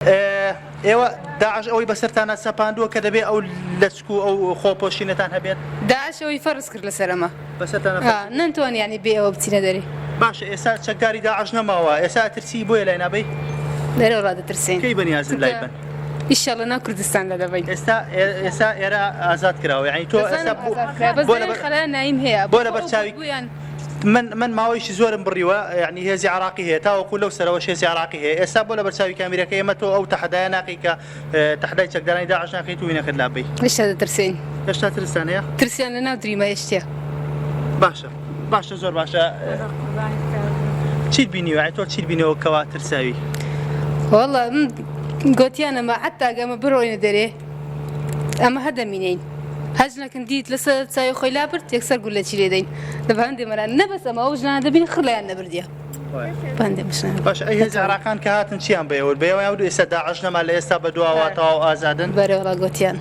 ئێوە داعش ئەوەی بەسەرتانە سەپاندووە کە دەبێت ئەو لەچکو ئەو خۆپۆشینەتان هەبێت داعشەوەی فەرز کرد لەسەرەمە بەسەرتانە نەتوان ینی بێ ئەوە بچینە دەری باشە ئێستا چەکداری داعش نەماوە ئێستا ترسی بۆیە لای نابەی دەرەوە ڕادەترسێن کەی بەنیازن لای بن ئیشەڵە ناو کوردستان لە دەبین ئێستا ئێرە ئازاد کراوە یعنی تۆ خەلای نایم هەیە بۆ لە بەرچاوی من ماوەیشی زۆرم بڕیوە یعنی هێزی عراقی هەیە تاوەکو لەو سەرەوە هێزی عراقی هەیە ئێستا بۆ لە بەرچاوی کامیرەکە ئێمە تۆ ئەو تەحەدایە ناقی کە تەحەدای چەکدارانی داعش ناقیت و وینەکەت لابەی هێشتا دەترسێن هێشتا ترستان هەیە ترسیان لە ناو دریمە هێشتە باشە زۆر باشە چیت بینیوە تۆ چیت بینەوە کەوا ترساوی وەڵڵا گوتیانەمە حتا گەمە بڕۆینە دەرێ ئەمە هەدەمینین هەج نەکەن دیت لەسەر چاوی خۆی لابرد یەکسەر گول لە چی لێدەین لە بەندێ مەران نەبەس ئەمە ئەو ژنانە دەبین خڕیان نەبردیە بەندێ بشنان باش ئەی هێز عراقان کە هاتن چیان بەیەوە بەیەوە یاود ئێستا داعش نەما لە ئێستا بەدواواتەوە ئازادن بەرەوەڵا گوتیان